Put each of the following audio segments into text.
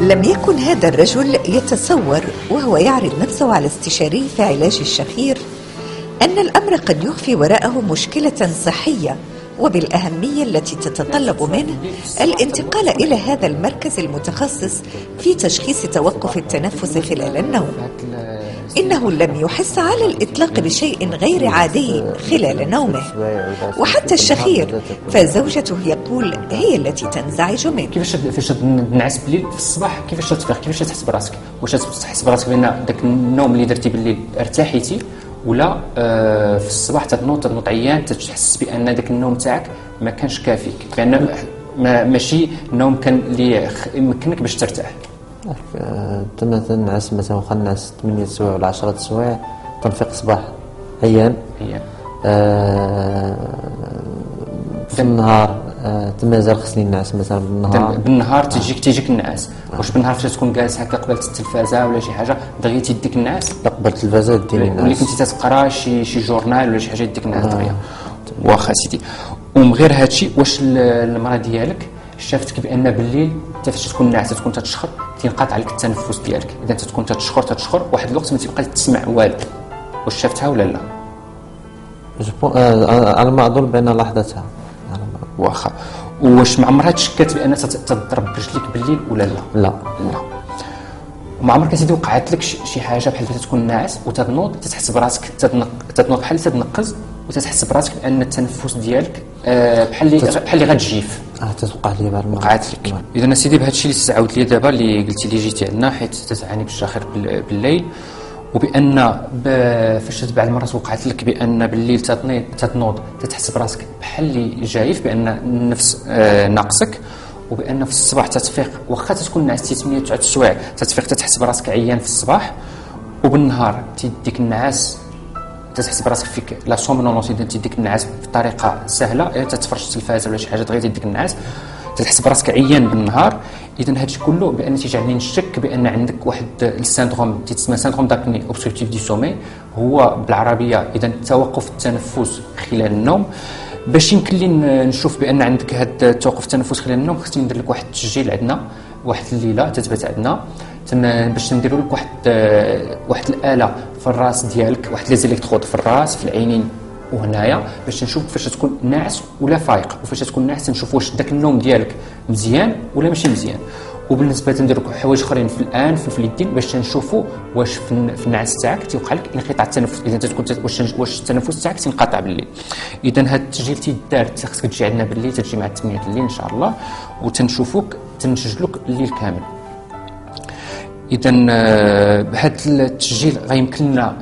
لم يكن هذا الرجل يتصور وهو يعرض نفسه على استشاري في علاج الشخير أن الأمر قد يخفي وراءه مشكلة صحية، وبالأهمية التي تتطلب منه الانتقال إلى هذا المركز المتخصص في تشخيص توقف التنفس خلال النوم. إنه لم يحس على الإطلاق بشيء غير عادي خلال نومه، وحتى الشخير فزوجته يقول هي التي تنزعج منه. كيفاش تنعس بالليل في الصباح؟ كيفاش تفيق؟ كيفاش تحس براسك؟ واش تحس براسك بان داك النوم اللي درتي بالليل ارتاحيتي، ولا في الصباح تنوض عيان تحس بان داك النوم تاعك ما كانش كافيك، بان ماشي النوم كان اللي يمكنك باش ترتاح؟ مثلا تنعس مثلا واخا نعس 8 سوايع ولا 10 سوايع تنفيق الصباح عيان. في النهار مازال خصني نعس مثلا بالنهار تيجيك النعاس. واش بالنهار فاش تكون جالس هكا قبل التلفازه ولا شي حاجه دغيا تيديك النعاس؟ لا، قبل التلفازه ديني النعاس، ولا كنتي تقرا شي جورنال ولا شي حاجه يديك النعاس دغيا. واخا سيدي. ومن غير هادشي، واش المراه ديالك شافتك بان بالليل حتى فاش تكون ناعسه تكون تتشخر تينقطع عليك التنفس ديالك؟ اذا تكون تتشخر واحد الوقت ما تبقى تسمع والو. واش شافتها ولا لا؟ انا ما اظن بان لاحظتها. واخا. واش ما عمرها تشكات بان تضرب برجليك بالليل ولا لا؟ لا. وما عمرك سيدي وقعت لك شي حاجه بحال تكون ناعس وتنوض تحس براسك تنوض بحال تنقز وتحس براسك بان التنفس ديالك بحال اللي غتجيف؟ تتوقع لي بعض المرات. وقعت لك. اذا سيدي بهذا الشيء اللي تعاود لي دابا، اللي قلتي لي جيتي عندنا حيت تتعاني بالشخير بالليل، وبان فاش بعض المرات وقعت لك بان بالليل تنوض تحس براسك بحال اللي جايف، بان النفس ناقصك، وبان في الصباح تتفيق واخا تكون نعستي 8 9 سوايع تتفيق تحس براسك عيان في الصباح، وبالنهار تيديك النعاس تحس براسك فيك لا سومنولونس. اذا تيديك النعاس بطريقه سهله، تتفرج التلفاز ولا شي حاجه دغيا تيديك النعاس تحس براسك عيان بالنهار. اذا هادشي كله بان تيجعلني نشك بان عندك واحد السيندروم تيتسمى سيندروم دابني اوبستركتيف دي سومي، هو بالعربيه اذا توقف التنفس خلال النوم. باش يمكن لي نشوف بان عندك هذا التوقف التنفس خلال النوم، خصني ندير لك واحد التسجيل عندنا واحد الليله تثبت عندنا باش نديروا لك واحد الاله في الراس ديالك، واحد لي زيليكترود في الراس في العينين وهنايا، باش نشوف فاش تكون ناعس ولا فايق، وفاش تكون ناعس نشوف واش داك النوم ديالك مزيان ولا ماشي مزيان. وبالنسبه تنديروا حوايج اخرين في الان في اليدين باش نشوفوا واش في النعاس تاعك تيوقع لك انقطاع التنفس، اذا تكون واش التنفس تاعك تنقطع بالليل. اذا هذا التسجيل تيدار، خاصك تجي عندنا بالليل، تجي مع 8 الليل ان شاء الله، وتنشوفوك تنسجلوك الليل كامل. اذا بهذا التسجيل غيمكن لنا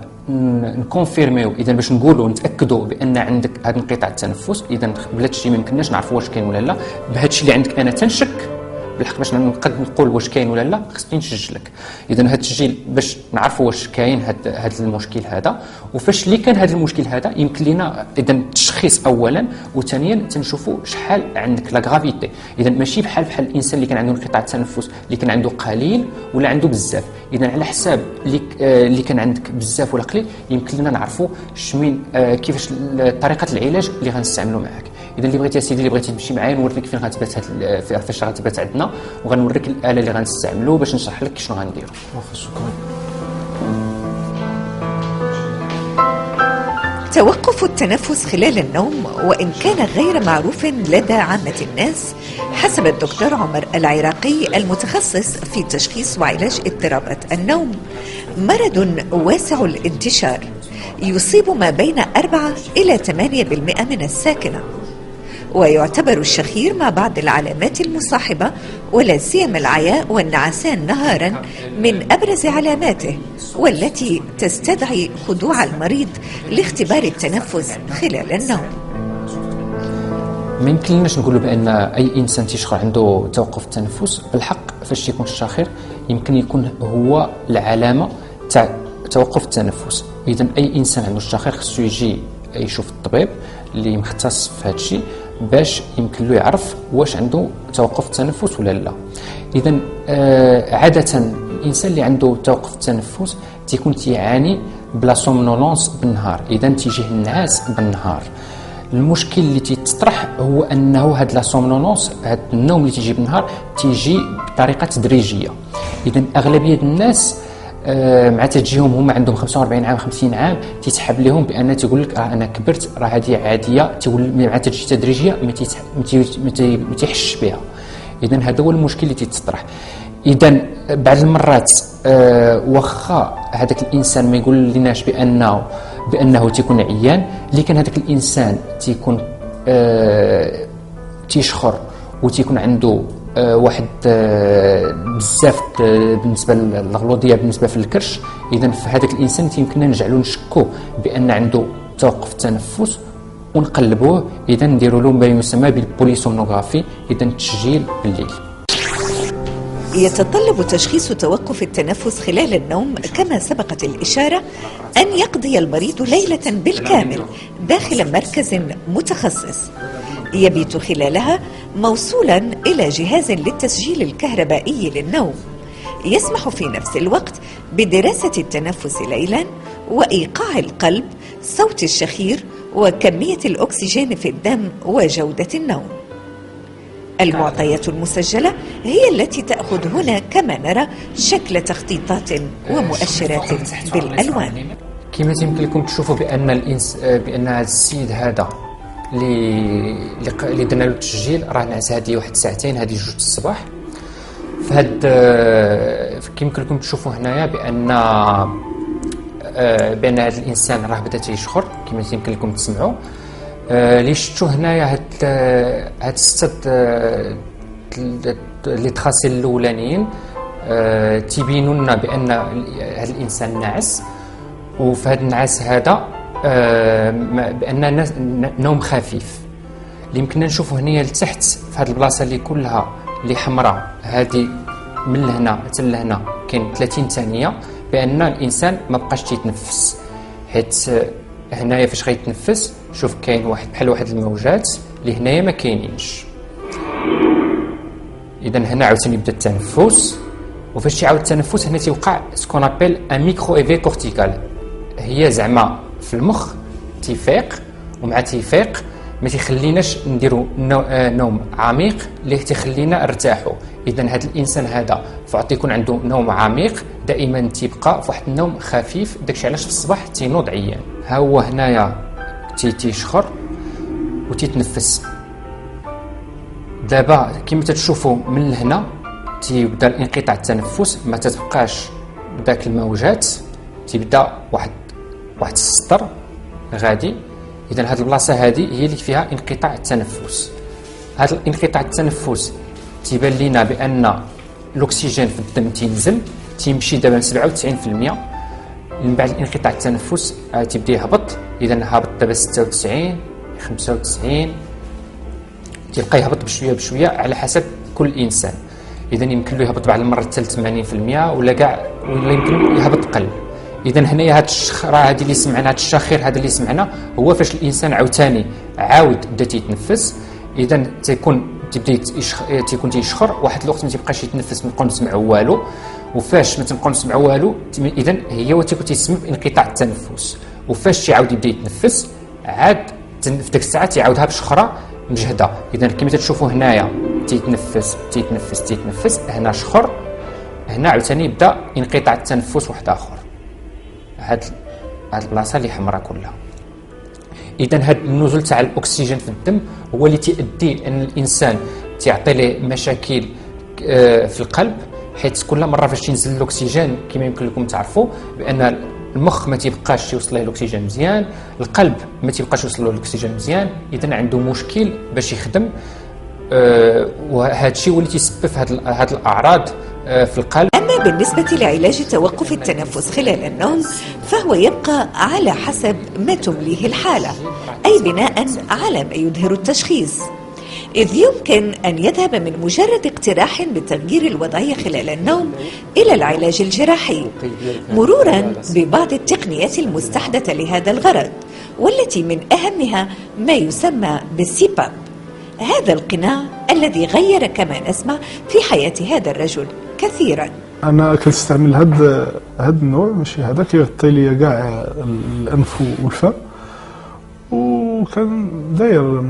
نكونفيرميو، اذا باش نقولوا نتاكدوا بان عندك هذا انقطاع التنفس. اذا بلا تشي ما يمكنناش نعرفوا واش كاين ولا لا. بهذا الشيء اللي عندك انا تنشك بالحق باش نقد نقول واش كاين ولا لا، خصني نسجلك. اذا هذا التسجيل باش نعرفوا واش كاين هذا المشكل هذا، وفاش اللي كان هذا المشكل هذا يمكن لنا اذا التشخيص اولا، وثانيا تنشوفوا شحال عندك لا غرافيتي. اذا ماشي بحال الانسان اللي كان عنده انقطاع التنفس اللي كان عنده قليل ولا عنده بزاف. اذا على حساب اللي كان عندك بزاف ولا قليل يمكن لنا نعرفوا شمين كيفاش طريقه العلاج اللي غنستعملوا معك. اذا اللي بغيتي يا سيدي اللي بغيتي تمشي معايا نوريك فين غتبات فاش غتبات عندنا، وغنوريك الاله اللي غنستعملوا باش نشرح لك شنو غنديروا. شكرا. توقف التنفس خلال النوم وإن كان غير معروف لدى عامة الناس، حسب الدكتور عمر العراقي المتخصص في تشخيص وعلاج اضطرابات النوم، مرض واسع الانتشار يصيب ما بين 4 إلى 8% من الساكنة، ويعتبر الشخير مع بعض العلامات المصاحبة ولا سيما العياء والنعسان نهارا من أبرز علاماته، والتي تستدعي خضوع المريض لاختبار التنفس خلال النوم. ما يمكنناش نقولوا بان اي انسان تيشخر عنده توقف التنفس. بالحق فاش يكون الشخير يمكن يكون هو العلامه تاع توقف التنفس. اذا اي انسان عنده الشخير خصو يجي يشوف الطبيب اللي مختص في هذا الشيء باش يمكن له يعرف واش عنده توقف التنفس ولا لا. اذا عاده الانسان اللي عنده توقف التنفس تيكون تيعاني بلا سومنولونس بالنهار، اذا تيجيه النعاس بالنهار. المشكل اللي تيتطرح هو انه هاد لا سومنولونس، هاد النوم اللي تيجي بالنهار تيجي بطريقه تدريجيه. اذا اغلبيه الناس مع تجيهم هما عندهم 45 عام 50 عام تيتحب لهم بان تيقول لك انا كبرت، راه هذه عاديه، تقول مع تجي تدريجيه ما تيحش بها. اذا هذا هو المشكل اللي تيتطرح. اذا بعض المرات واخا هذاك الانسان ما يقول لناش بانه تيكون عيان، لكن هذاك الانسان تيكون تيشخر وتيكون عنده واحد بزاف بالنسبه للغلوظيه بالنسبه في الكرش. اذا في هذاك الانسان يمكننا نجعلو نشكو بان عنده توقف التنفس ونقلبوه. اذا نديروا له ما يسمى بالبوليسومنوغرافي، اذا تسجيل بالليل. يتطلب تشخيص توقف التنفس خلال النوم كما سبقت الإشارة أن يقضي المريض ليلة بالكامل داخل مركز متخصص يبيت خلالها موصولا إلى جهاز للتسجيل الكهربائي للنوم يسمح في نفس الوقت بدراسة التنفس ليلا وإيقاع القلب، صوت الشخير، وكمية الأكسجين في الدم وجودة النوم. المعطيات المسجلة هي التي تأخذ هنا كما نرى شكل تخطيطات ومؤشرات بالألوان. كما يمكن لكم تشوفوا بأن هذا السيد هذا اللي درنا له التسجيل راه نعس هذه واحد ساعتين، هذه 2 الصباح. فهاد يمكن لكم تشوفوا هنايا بأن هذا الإنسان راه بدا تيشخر كما يمكن لكم تسمعوا. اللي شفتوا هنايا هاد 6 لي تراسي الاولانيين تيبينوا لنا بان هذا الانسان ناعس، وفي هذا النعاس هذا بان نوم خفيف. اللي يمكننا نشوفوا هنايا لتحت في هذه البلاصه اللي كلها اللي حمراء، هذه من لهنا حتى لهنا كاين 30 ثانيه بان الانسان ما بقاش تيتنفس. حيت هنايا فاش غيتنفس شوف كاين بحال واحد الموجات اللي هنايا ما كاينينش. اذا هنا عاوتاني يبدا التنفس، وفاش تيعاود التنفس هنا تيوقع سكون ابيل ان ميكرو ايفي كورتيكال، هي زعما في المخ تيفيق، ومع تيفيق ما تيخليناش نديروا نوم عميق اللي تيخلينا نرتاحوا. اذا هذا الانسان هذا فعطي يكون عنده نوم عميق دائما تيبقى في واحد النوم خفيف، داكشي علاش في الصباح تينوض عيان. ها هو هنايا تيشخر وتيتنفس. دابا كما تتشوفوا من هنا تيبدا الانقطاع التنفس، ما تتبقاش داك الموجات، تيبدا واحد السطر غادي. اذا هذه البلاصه هذه هي اللي فيها انقطاع التنفس. هذا الانقطاع التنفس تيبان لنا بان الاكسجين في الدم تينزل، تيمشي دابا ل 97%. من بعد انقطاع التنفس تيبدا يهبط. اذا هابط دابا 96 95، تيبقى يهبط بشويه بشويه على حسب كل انسان. اذا يمكن له يهبط بعض المرات حتى 80% ولا كاع، ولا يمكن يهبط قل. اذا هنايا هاد الشخره هذه اللي سمعنا، هاد الشخير هذا اللي سمعنا هو فاش الانسان عاوتاني بدا تيتنفس. اذا تيكون تيشخر واحد الوقت ما تيبقاش يتنفس، ما نبقاو نسمعوا والو. وفاش ما تنبقاو نسمعوا والو اذا هي تيكون تيسبب انقطاع التنفس. وفاش تيعاود يبدا يتنفس عاد في ديك الساعه تيعاودها بشخره مجهده. اذا كما تشوفوا هنايا تيتنفس هنا شخر، هنا عاوتاني يبدا انقطاع التنفس واحد اخر. هاد البلاصه اللي حمراء كلها. اذا هاد النزول تاع الاكسجين في الدم هو اللي تؤدي ان الانسان تعطي له مشاكل في القلب، حيت كل مره فاش تنزل الاكسجين كما يمكن لكم تعرفوا بان المخ ما تيبقاش يوصل له الاكسجين مزيان، القلب ما تيبقاش يوصل له الاكسجين مزيان، اذا عنده مشكل باش يخدم. وهذا الشيء هو اللي تيسبب في هذه الاعراض في القلب. أما بالنسبة لعلاج توقف التنفس خلال النوم فهو يبقى على حسب ما تمليه الحالة، أي بناء على ما يظهر التشخيص. إذ يمكن أن يذهب من مجرد اقتراح بتغيير الوضعية خلال النوم إلى العلاج الجراحي، مرورا ببعض التقنيات المستحدثة لهذا الغرض، والتي من أهمها ما يسمى بالسيباب. هذا القناع الذي غير كما نسمع في حياة هذا الرجل كثيرا. انا كنستعمل هاد النوع، ماشي هذا، كيغطي لي كاع الانف والفم، وكان داير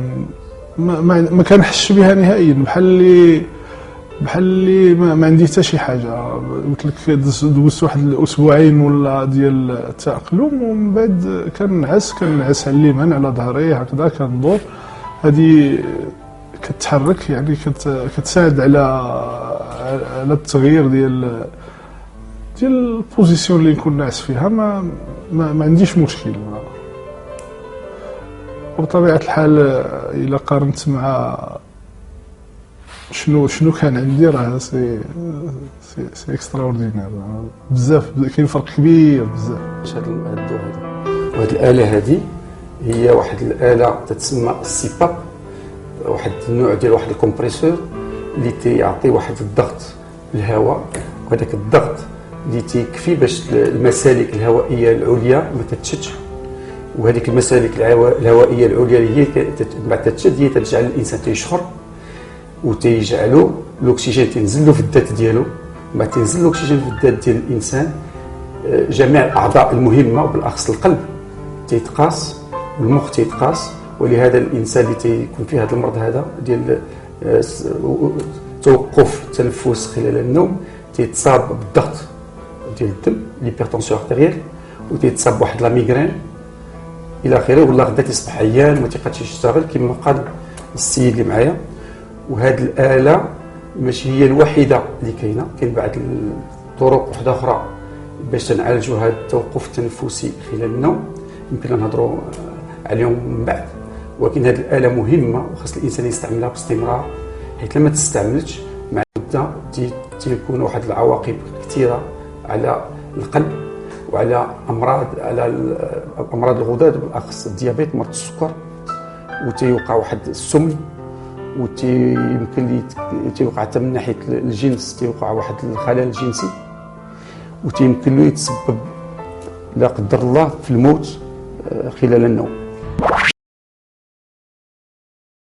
ما كنحسش بها نهائيا، بحال اللي ما عندي حتى شي حاجه. قلت لك دوزت واحد الاسبوعين ولا ديال التاقلم، ومن بعد كنعس على اليمين على ظهري هكذا، كندور. هذه كتحرك يعني، كتساعد على التغيير ديال البوزيسيون اللي نكون ناعس فيها. ما عنديش مشكل. وبطبيعه الحال الا قارنت مع شنو كان عندي، راه سي اكسترا اوردينير بزاف، كاين فرق كبير بزاف. هذا الضوء هذا وهذه الاله هذه هي واحد الاله تتسمى السيباب، واحد النوع ديال واحد الكمبريسور اللي تيعطي واحد الضغط للهواء، وهذاك الضغط اللي تيكفي باش المسالك الهوائيه العليا ما تتشدش. وهذيك المسالك الهوائيه العليا اللي هي بعد تتشد هي تجعل الانسان تيشخر، وتيجعلو الاكسجين تنزل له في الذات ديالو. ما تنزل الاكسجين في الذات ديال الانسان، جميع الاعضاء المهمه وبالاخص القلب تيتقاس والمخ تيتقاس. ولهذا الانسان اللي تيكون فيه هذا المرض هذا ديال توقف التنفس خلال النوم تيتصاب بالضغط ديال الدم، ليبرتونسيون ارتيريال، وتيتصاب بواحد لا ميغرين الى اخره، ولا غدا تصبح عيان ما تيقدرش يشتغل كما قال السيد اللي معايا. وهذه الاله ماشي هي الوحيده اللي كاين بعض الطرق واحده اخرى باش تنعالجوا هذا التوقف التنفسي خلال النوم، يمكن نهضروا عليهم من بعد. ولكن هذه الاله مهمه وخاص الانسان يستعملها باستمرار، حيت لما تستعملش مع مده تيكون واحد العواقب كثيره على القلب وعلى امراض الغدد، بالاخص الديابيت، مرض السكر، وتيوقع واحد السم، ويمكن تيوقع حتى من ناحيه الجنس، تيوقع واحد الخلل الجنسي، وتيمكن له يتسبب لا قدر الله في الموت خلال النوم.